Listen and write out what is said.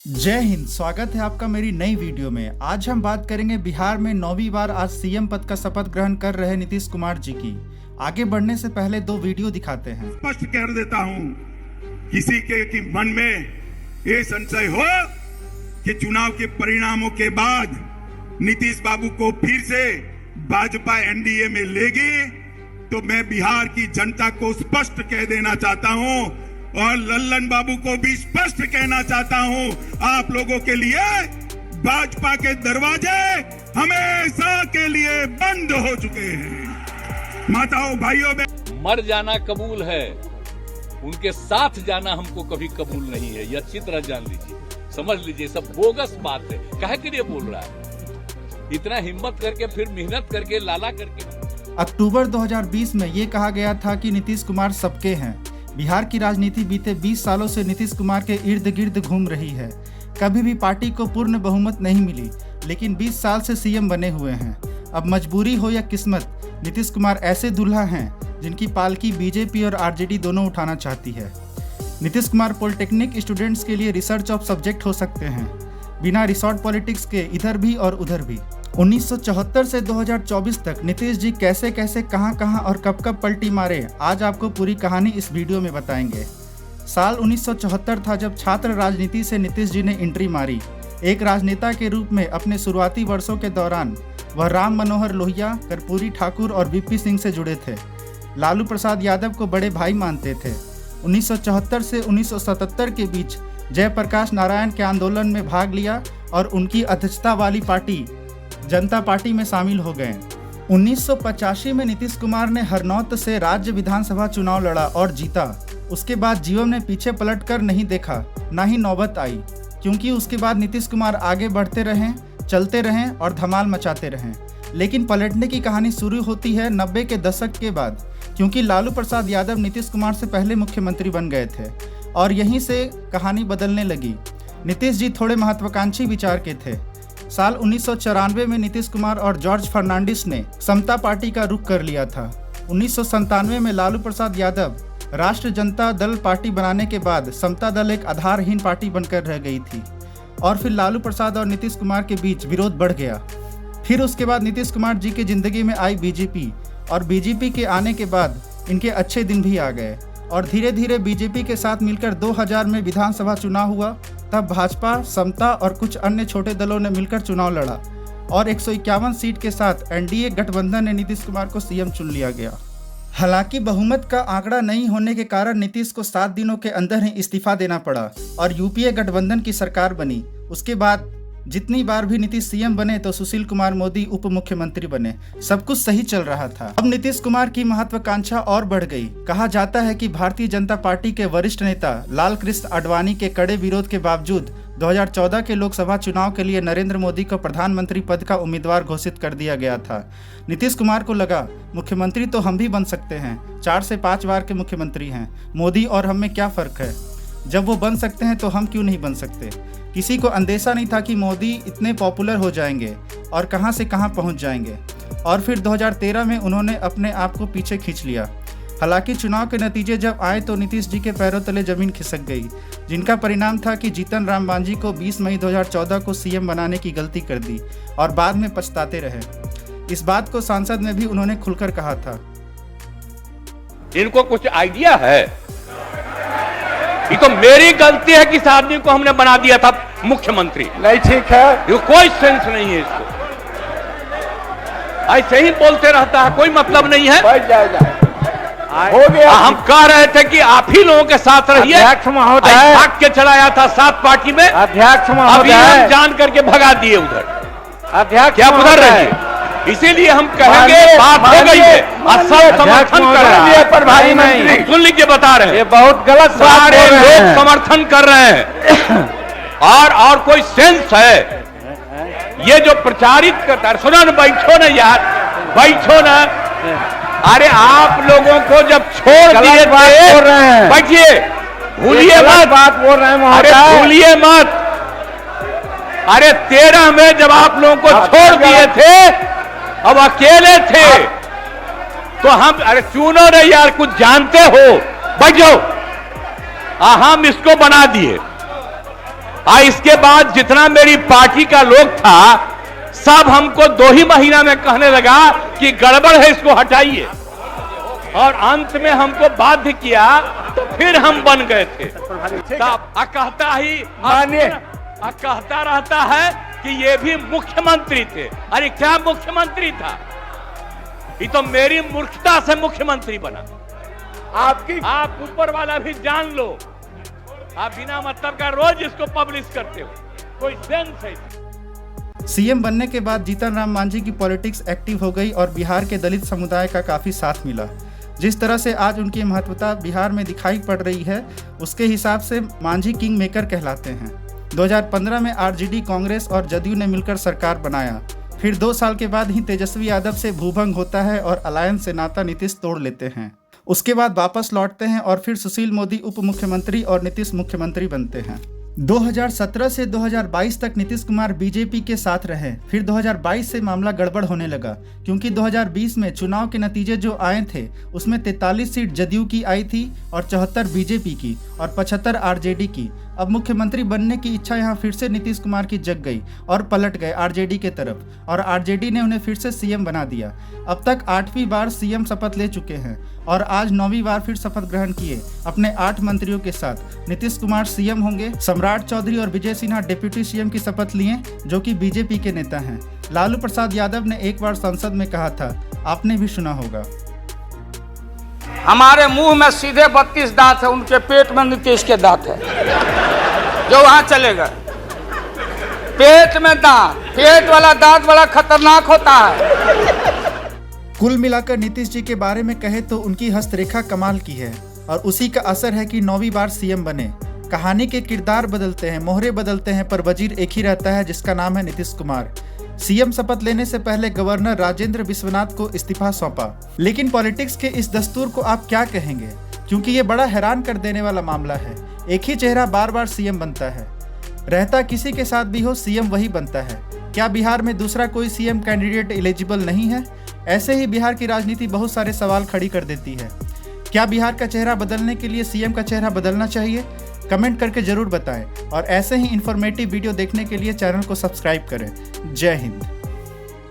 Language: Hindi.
जय हिंद। स्वागत है आपका मेरी नई वीडियो में। आज हम बात करेंगे बिहार में 9वीं बार आज सीएम पद का शपथ ग्रहण कर रहे नीतीश कुमार जी की। आगे बढ़ने से पहले दो वीडियो दिखाते हैं। स्पष्ट कर देता हूं, किसी के मन में ये संशय हो कि चुनाव के परिणामों के बाद नीतीश बाबू को फिर से भाजपा एनडीए में लेगी, तो मैं बिहार की जनता को स्पष्ट कह देना चाहता हूं और लल्लन बाबू को भी स्पष्ट कहना चाहता हूं, आप लोगों के लिए भाजपा के दरवाजे हमेशा के लिए बंद हो चुके हैं। माताओं भाइयों में मर जाना कबूल है, उनके साथ जाना हमको कभी कबूल नहीं है। ये अच्छी तरह जान लीजिए, समझ लीजिए, सब बोगस बात है। काहे के लिए बोल रहा है? इतना हिम्मत करके फिर मेहनत करके लाला करके। अक्टूबर 2020 में ये कहा गया था कि नीतीश कुमार सबके हैं। बिहार की राजनीति बीते 20 सालों से नीतीश कुमार के इर्द गिर्द घूम रही है। कभी भी पार्टी को पूर्ण बहुमत नहीं मिली, लेकिन 20 साल से सीएम बने हुए हैं। अब मजबूरी हो या किस्मत, नीतीश कुमार ऐसे दूल्हा हैं जिनकी पालकी बीजेपी और आरजेडी दोनों उठाना चाहती है। नीतीश कुमार पॉलिटेक्निक स्टूडेंट्स के लिए रिसर्च ऑफ सब्जेक्ट हो सकते हैं, बिना रिसोर्ट पॉलिटिक्स के इधर भी और उधर भी। 1974 से 2024 तक नीतीश जी कैसे कैसे कहां और कब पलटी मारे, आज आपको पूरी कहानी इस वीडियो में बताएंगे। साल 1974 था जब छात्र राजनीति से नीतीश जी ने एंट्री मारी। एक राजनेता के रूप में अपने शुरुआती वर्षों के दौरान वह राम मनोहर लोहिया, कर्पूरी ठाकुर और वीपी सिंह से जुड़े थे। लालू प्रसाद यादव को बड़े भाई मानते थे। 1974 से 1977 के बीच जयप्रकाश नारायण के आंदोलन में भाग लिया और उनकी अध्यक्षता वाली पार्टी जनता पार्टी में शामिल हो गए। 1985 में नीतीश कुमार ने हरनौत से राज्य विधानसभा चुनाव लड़ा और जीता। उसके बाद जीवन ने पीछे पलट कर नहीं देखा, ना ही नौबत आई, क्योंकि उसके बाद नीतीश कुमार आगे बढ़ते रहें, चलते रहें और धमाल मचाते रहें। लेकिन पलटने की कहानी शुरू होती है 90 के दशक के बाद, क्योंकि लालू प्रसाद यादव नीतीश कुमार से पहले मुख्यमंत्री बन गए थे और यहीं से कहानी बदलने लगी। नीतीश जी थोड़े महत्वाकांक्षी विचार के थे। साल 1994 में नीतीश कुमार और जॉर्ज फर्नांडिस ने समता पार्टी का रुख कर लिया था। 1997 में लालू प्रसाद यादव राष्ट्र जनता दल पार्टी बनाने के बाद समता दल एक आधारहीन पार्टी बनकर रह गई थी और फिर लालू प्रसाद और नीतीश कुमार के बीच विरोध बढ़ गया। फिर उसके बाद नीतीश कुमार जी की जिंदगी में आई बीजेपी और बीजेपी के आने के बाद इनके अच्छे दिन भी आ गए और धीरे धीरे बीजेपी के साथ मिलकर 2000 में विधानसभा चुनाव हुआ। तब भाजपा, समता और कुछ अन्य छोटे दलों ने मिलकर चुनाव लड़ा और 151 सीट के साथ एनडीए गठबंधन ने नीतीश कुमार को सीएम चुन लिया गया। हालांकि बहुमत का आंकड़ा नहीं होने के कारण नीतीश को 7 दिनों के अंदर ही इस्तीफा देना पड़ा और यूपीए गठबंधन की सरकार बनी। उसके बाद जितनी बार भी नीतीश सीएम बने तो सुशील कुमार मोदी उप मुख्यमंत्री बने। सब कुछ सही चल रहा था। अब नीतीश कुमार की महत्वाकांक्षा और बढ़ गई। कहा जाता है कि भारतीय जनता पार्टी के वरिष्ठ नेता लाल कृष्ण आडवाणी के कड़े विरोध के बावजूद 2014 के लोकसभा चुनाव के लिए नरेंद्र मोदी को प्रधानमंत्री पद का उम्मीदवार घोषित कर दिया गया था। नीतीश कुमार को लगा मुख्यमंत्री तो हम भी बन सकते हैं, 4 से 5 बार के मुख्यमंत्री हैं, मोदी और हम में क्या फर्क है? जब वो बन सकते हैं तो हम क्यों नहीं बन सकते? किसी को अंदेशा नहीं था कि मोदी इतने पॉपुलर हो जाएंगे और कहां से कहां पहुंच जाएंगे। और फिर 2013 में उन्होंने अपने आप को पीछे खींच लिया। हालांकि चुनाव के नतीजे जब आए तो नीतीश जी के पैरों तले जमीन खिसक गई, जिनका परिणाम था कि जीतन राम मांझी को 20 मई 2014 को सीएम बनाने की गलती कर दी और बाद में पछताते रहे। इस बात को संसद में भी उन्होंने खुलकर कहा था। इनको कुछ आइडिया है? ये तो मेरी गलती है कि इस आदमी को हमने बना दिया था मुख्यमंत्री। नहीं, ठीक है, ये कोई सेंस नहीं है इसको, ऐसे ही बोलते रहता है, कोई मतलब नहीं है। बैठ जाएगा, हो गया। हम कह रहे थे कि आप ही लोगों के साथ रहिए। अध्यक्ष महोदय, भाग के चलाया था 7 पार्टी में। अध्यक्ष अभी महोदय, हम जान करके भगा दिए उधर। अध्यक्ष क्या उधर रहिए, इसीलिए हम कहेंगे बात हो गई है। असल समर्थन कर रहे हैं, प्रभारी मंत्री सुन लीजिए, बता रहे हैं, ये बहुत गलत बात सारे बोल रहे लोग हैं। समर्थन कर रहे हैं और कोई सेंस है? ये जो प्रचारित करता है, सुनो ना, बैठो ना यार, बैठो ना। अरे आप लोगों को जब छोड़ दिए थे, बैठिए, भूलिए मत बात बोल रहे हैं। अरे भूलिए मत। अरे 13 में जब आप लोगों को छोड़ दिए थे, अब अकेले थे तो हम, अरे सुनो रे यार, कुछ जानते हो, बैठो। हम इसको बना दिए, इसके बाद जितना मेरी पार्टी का लोग था सब हमको 2 ही महीना में कहने लगा कि गड़बड़ है, इसको हटाइए, और अंत में हमको बाध्य किया तो फिर हम बन गए थे। कहता रहता है कि ये भी मुख्यमंत्री थे। अरे क्या मुख्यमंत्री था, ये तो मेरी मूर्खता से मुख्यमंत्री बना। आप ऊपर वाला भी जान लो, आप बिना मतलब का रोज इसको पब्लिश करते हो, कोई सेंस है? सीएम बनने के बाद जीतन राम मांझी की पॉलिटिक्स एक्टिव हो गई और बिहार के दलित समुदाय का काफ़ी साथ मिला। जिस तरह से आज उनकी महत्वता बिहार में दिखाई पड़ रही है, उसके हिसाब से मांझी किंग मेकर कहलाते हैं। 2015 में आरजेडी, कांग्रेस और जदयू ने मिलकर सरकार बनाया। फिर 2 साल के बाद ही तेजस्वी यादव से भूभंग होता है और अलायंस से नाता नीतीश तोड़ लेते हैं। उसके बाद वापस लौटते हैं और फिर सुशील मोदी उप मुख्यमंत्री और नीतीश मुख्यमंत्री बनते हैं। 2017 से 2022 तक नीतीश कुमार बीजेपी के साथ रहे। फिर 2022 से मामला गड़बड़ होने लगा, क्योंकि 2020 में चुनाव के नतीजे जो आए थे उसमें 43 सीट जदयू की आई थी और 74 बीजेपी की और 75 आरजेडी की। अब मुख्यमंत्री बनने की इच्छा यहाँ फिर से नीतीश कुमार की जग गई और पलट गए आरजेडी के तरफ, और आरजेडी ने उन्हें फिर से सीएम बना दिया। अब तक 8वीं बार सीएम शपथ ले चुके हैं और आज 9वीं बार फिर शपथ ग्रहण किए अपने 8 मंत्रियों के साथ। नीतीश कुमार सीएम होंगे। सम्राट चौधरी और विजय सिन्हा डिप्टी सीएम की शपथ लिए, जो कि बीजेपी के नेता हैं। लालू प्रसाद यादव ने एक बार संसद में कहा था, आपने भी सुना होगा, हमारे मुंह में सीधे 32 दांत है, उनके पेट में नीतीश के दांत है, जो वहां चलेगा। पेट में दांत, पेट वाला दांत बड़ा खतरनाक होता है। कुल मिलाकर नीतीश जी के बारे में कहे तो उनकी हस्तरेखा कमाल की है और उसी का असर है कि 9वीं बार सीएम बने। कहानी के किरदार बदलते हैं, मोहरे बदलते हैं, पर वजीर एक ही रहता है, जिसका नाम है नीतीश कुमार। सीएम शपथ लेने से पहले गवर्नर राजेंद्र विश्वनाथ को इस्तीफा सौंपा। लेकिन पॉलिटिक्स के इस दस्तूर को आप क्या कहेंगे, क्योंकि ये बड़ा हैरान कर देने वाला मामला है। एक ही चेहरा बार बार सीएम बनता है, रहता किसी के साथ भी हो सीएम वही बनता है। क्या बिहार में दूसरा कोई सीएम कैंडिडेट एलिजिबल नहीं है? ऐसे ही बिहार की राजनीति बहुत सारे सवाल खड़ी कर देती है। क्या बिहार का चेहरा बदलने के लिए सीएम का चेहरा बदलना चाहिए? कमेंट करके जरूर बताएं और ऐसे ही इंफॉर्मेटिव वीडियो देखने के लिए चैनल को सब्सक्राइब करें। जय हिंद।